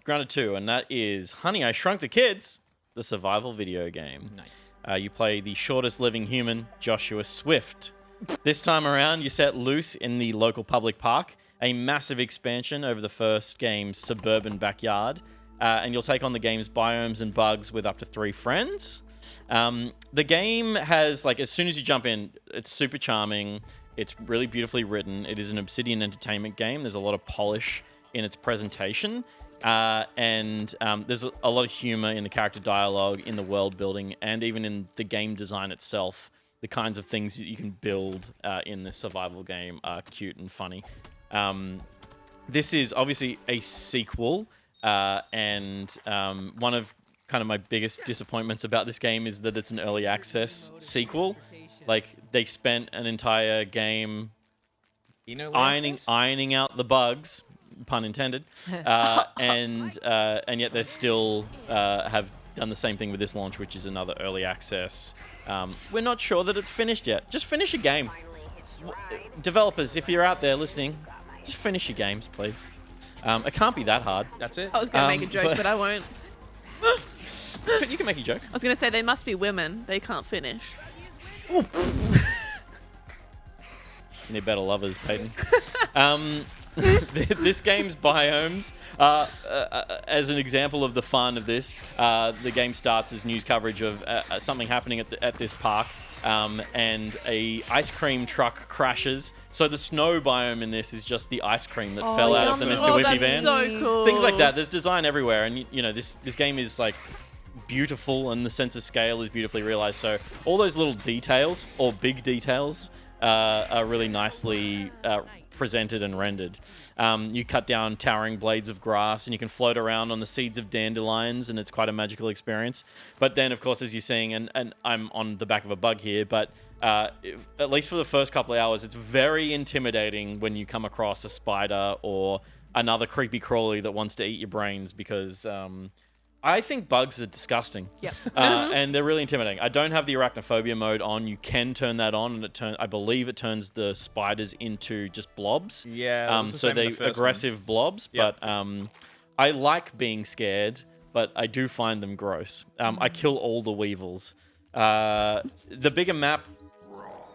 Grounded 2, and that is Honey, I Shrunk the Kids, the survival video game. Nice. You play the shortest living human, Joshua Swift. This time around, you set loose in the local public park, a massive expansion over the first game's suburban backyard, and you'll take on the game's biomes and bugs with up to 3 friends. The game has, as soon as you jump in, it's super charming. It's really beautifully written. It is an Obsidian Entertainment game. There's a lot of polish in its presentation. And there's a lot of humor in the character dialogue, in the world building, and even in the game design itself. The kinds of things that you can build in this survival game are cute and funny. This is obviously a sequel, and one of kind of my biggest disappointments about this game is that it's an early access sequel. They spent an entire game ironing out the bugs, pun intended, and yet they still have done the same thing with this launch, which is another early access. We're not sure that it's finished yet. Just finish a game. Developers, if you're out there listening, just finish your games, please. It can't be that hard. That's it. I was going to make a joke, but I won't. You can make a joke. I was going to say they must be women. They can't finish. You need better lovers, Peyton. This game's biomes, as an example of the fun of this, the game starts as news coverage of something happening at this park, and a ice cream truck crashes. So the snow biome in this is just the ice cream that fell out of the Mr. Whippy van. That's so cool. Things like that. There's design everywhere, and this game is beautiful, and the sense of scale is beautifully realized. So all those little details, or big details, are really nicely presented and rendered. You cut down towering blades of grass, and you can float around on the seeds of dandelions, and it's quite a magical experience. But then, of course, as you're seeing, and I'm on the back of a bug here, but at least for the first couple of hours, it's very intimidating when you come across a spider or another creepy crawly that wants to eat your brains, because I think bugs are disgusting. Yep. And they're really intimidating. I don't have the arachnophobia mode on. You can turn that on, and I believe it turns the spiders into just blobs. Yeah. So they aggressive blobs. Yep. But I like being scared, but I do find them gross. I kill all the weevils. The bigger map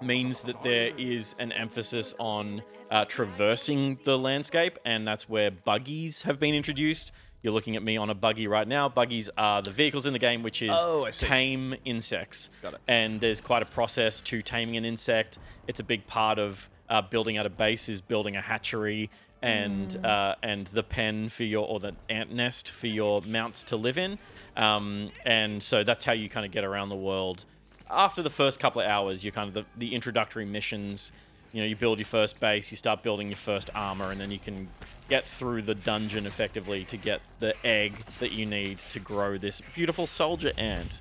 means that there is an emphasis on traversing the landscape, and that's where buggies have been introduced. You're looking at me on a buggy right now. Buggies are the vehicles in the game, which is tame insects. Got it. And there's quite a process to taming an insect. It's a big part of building out a base is building a hatchery and the pen for or the ant nest for your mounts to live in. And so that's how you kind of get around the world. After the first couple of hours, you're kind of the introductory missions. You build your first base, you start building your first armor, and then you can get through the dungeon effectively to get the egg that you need to grow this beautiful soldier ant.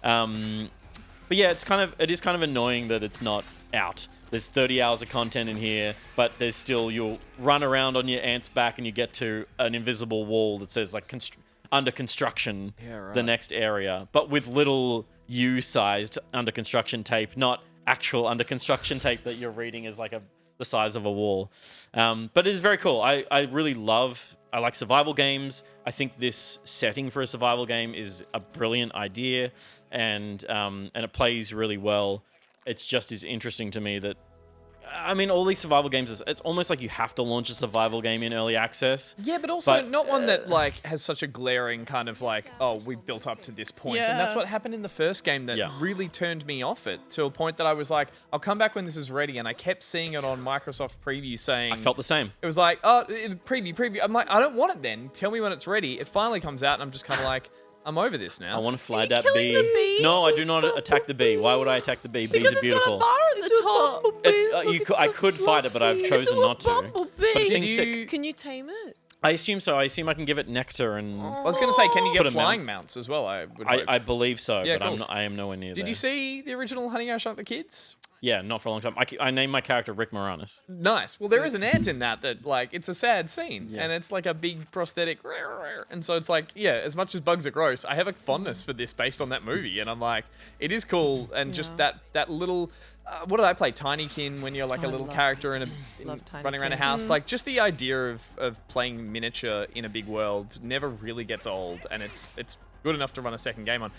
But yeah, it is kind of annoying that it's not out. There's 30 hours of content in here, but there's still, you'll run around on your ant's back and you get to an invisible wall that says under construction, the next area, but with little U-sized under construction tape, not actual under construction tape that you're reading is the size of a wall. But it is very cool. I like survival games. I think this setting for a survival game is a brilliant idea, and it plays really well. It's just as interesting to me that, all these survival games, it's almost like you have to launch a survival game in early access. Yeah, but also not one that has such a glaring kind of we built up to this point. Yeah. And that's what happened in the first game that really turned me off it, to a point that I was like, I'll come back when this is ready. And I kept seeing it on Microsoft Preview saying... I felt the same. It was preview. I'm like, I don't want it then. Tell me when it's ready. It finally comes out and I'm just kind of like... I'm over this now. I want to fly that killing bee. the bee? No, I do not attack the bee. Why would I attack the bee? Bees are beautiful. Because it's got a bar at the top. I could fight it, but I've chosen not to. But it seems sick. Can you tame it? I assume so. I assume I can give it nectar and... I was going to say, can you Put get a flying mounts as well? I believe so, Yeah, but cool. I am nowhere near there. Did you see the original Honey, I Shrunk the Kids? Yeah, not for a long time. I named my character Rick Moranis. Nice. Well, there is an ant in that it's a sad scene, Yeah. and it's like a big prosthetic, and so it's as much as bugs are gross, I have a fondness for this based on that movie, and I'm like, it is cool, and just that little, what did I play? Tinykin, when you're like Oh, a I little love- character love running around a Tinykin. house. Like just the idea of playing miniature in a big world never really gets old, and it's good enough to run a second game on.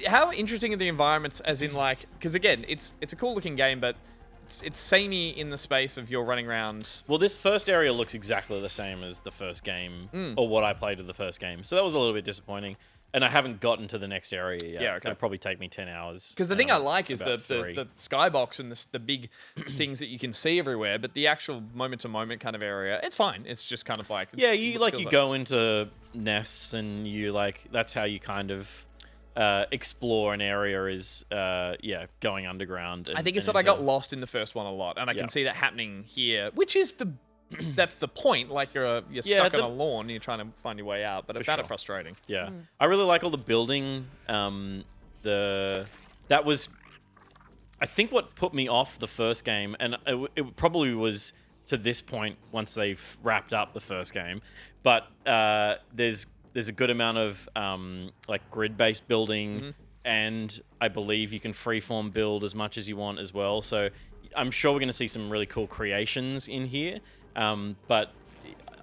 How interesting are the environments? As in like, because again, it's a cool looking game, but it's samey in the space of you're running around. Well, this first area looks exactly the same as the first game, or what I played of the first game. So that was a little bit disappointing. And I haven't gotten to the next area yet. Yeah, okay. It'll probably take me 10 hours. Because the thing I like is about the skybox and the big things that you can see everywhere, but the actual moment-to-moment kind of area, it's fine. It's just kind of like... Yeah, it you feels go into nests and you that's how you kind of explore an area is going underground. I think it's that I got lost in the first one a lot, and I can see that happening here, which is that's the point. Like you're stuck on a lawn, and you're trying to find your way out, but I found it frustrating. Yeah, I really like all the building. That was, I think, what put me off the first game, and it probably was to this point once they've wrapped up the first game. But there's a good amount of like grid-based building, and I believe you can freeform build as much as you want as well. So I'm sure we're going to see some really cool creations in here. But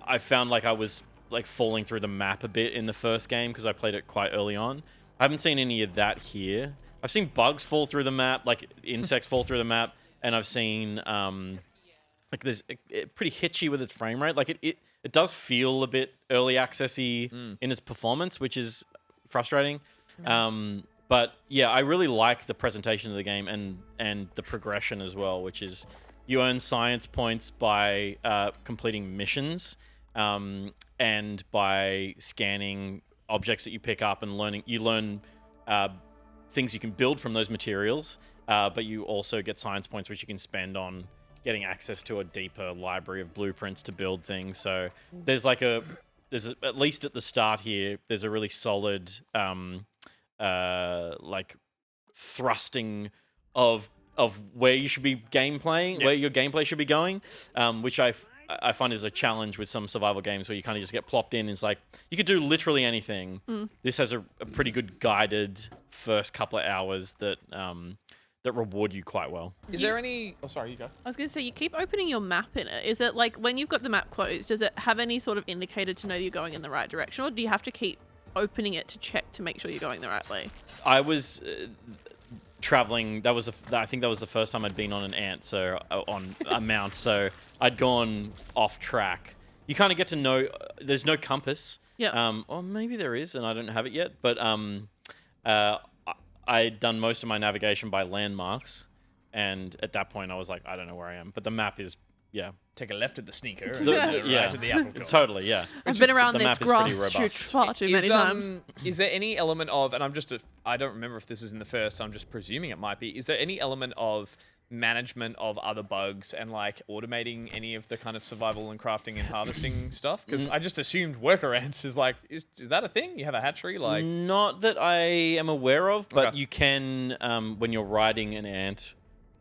I found like I was like falling through the map a bit in the first game because I played it quite early on. I haven't seen any of that here. I've seen bugs fall through the map, like insects fall through the map, and I've seen like there's pretty hitchy with its frame rate. Like it does feel a bit early accessy in its performance, which is frustrating. But yeah, I really like the presentation of the game and the progression as well, which is you earn science points by completing missions and by scanning objects that you pick up and learning. You learn things you can build from those materials, but you also get science points which you can spend on getting access to a deeper library of blueprints to build things. So there's at least at the start here, there's a really solid like thrusting of where you should be where your gameplay should be going, which I find is a challenge with some survival games where you kind of just get plopped in. It's like you could do literally anything. This has a pretty good guided first couple of hours that reward you quite well. Is there any... Oh, sorry, you go. I was going to say, you keep opening your map in it. Is it like when you've got the map closed, does it have any sort of indicator to know you're going in the right direction, or do you have to keep opening it to check to make sure you're going the right way? I was traveling. I think that was the first time I'd been on an ant, so on a mount. So I'd gone off track. You kind of get to know. There's no compass. Yeah. Or maybe there is, and I don't have it yet. But I'd done most of my navigation by landmarks, and at that point I was like, I don't know where I am. But the map is, Take a left at the sneaker. yeah, to the apple core. totally, yeah. I've been around the this map is pretty grass robust. far too many times. Is there any element of, and I don't remember if this is in the first, I'm just presuming it might be, is there any element of management of other bugs and like automating any of the kind of survival and crafting and harvesting stuff? Because I just assumed worker ants is like, is that a thing? You have a hatchery? Like, not that I am aware of, but Okay. you can, when you're riding an ant,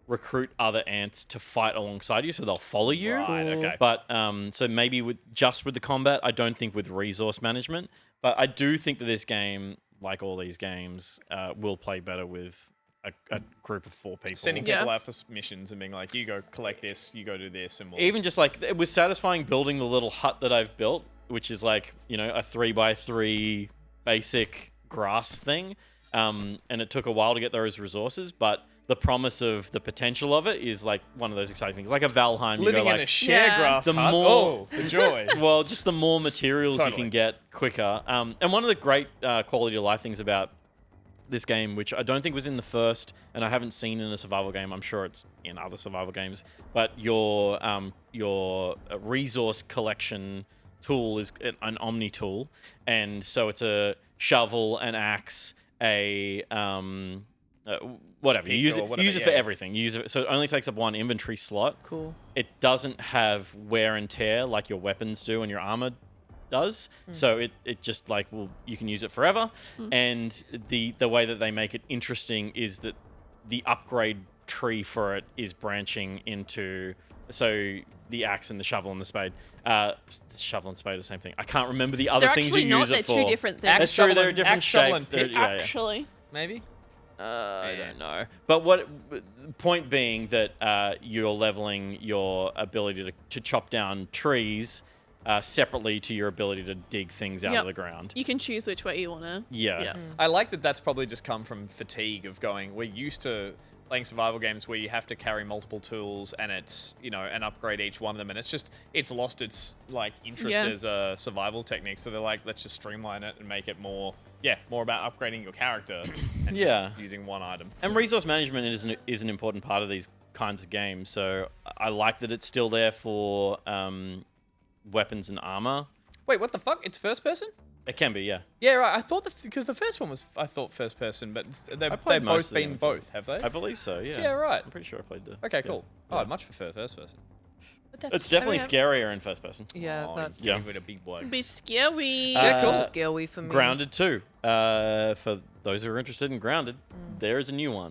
recruit other ants to fight alongside you, so they'll follow you. Right, okay. But so maybe with the combat, I don't think with resource management. But I do think that this game, like all these games, will play better with a group of 4 people. sending Yeah. people out for missions and being like, you go collect this, you go do this, and we'll... Even just like, it was satisfying building the little hut that I've built, which is like, a 3x3 basic grass thing. And it took a while to get those resources, but the promise of the potential of it is like one of those exciting things. Like a Valheim, you living go in like, a share grass The hut. more- Oh, the joys. well, just the more materials you Totally. can get quicker. And one of the great quality of life things about this game, which I don't think was in the first, and I haven't seen in a survival game. I'm sure it's in other survival games. But your resource collection tool is an omni tool, and so it's a shovel, an axe, a whatever. You Pick use or it. whatever, You use it for yeah. everything. You use it, so it only takes up one inventory slot. Cool. It doesn't have wear and tear like your weapons do and your armor does. So it just like, well, you can use it forever. And the way that they make it interesting is that the upgrade tree for it is branching into, so the axe and the shovel and the spade. The shovel and spade are the same thing. I can't remember the other They're things actually you not. use They're it for. two different things. That's true. They're a different Axe, shovel, shape. and pick. Yeah, yeah. Actually, Maybe? I don't know. But what point being that you're leveling your ability to chop down trees separately to your ability to dig things out Yep. of the ground. You can choose which way you want to. Yeah. Yeah. I like that that's probably just come from fatigue of going, we're used to playing survival games where you have to carry multiple tools and it's, and upgrade each one of them. And it's lost its like interest Yeah. as a survival technique. So they're like, let's just streamline it and make it more about upgrading your character and Yeah. just using one item. And resource management is an important part of these kinds of games. So I like that it's still there for weapons and armor. Wait, what the fuck? It's first person? It can be, yeah. Yeah, right. I thought because the first one was, I thought first person, but they've played most both of them, been I think. both, have they? I believe so, yeah. Yeah, right. I'm pretty sure I played the... Okay, yeah. cool. Oh, I much prefer first person. But that's It's definitely yeah. scarier in first person. Yeah, Oh, that you Yeah. gave it a big blow. Be scary. Yeah, cool. scary for me. Grounded 2. For those who are interested in Grounded, there is a new one.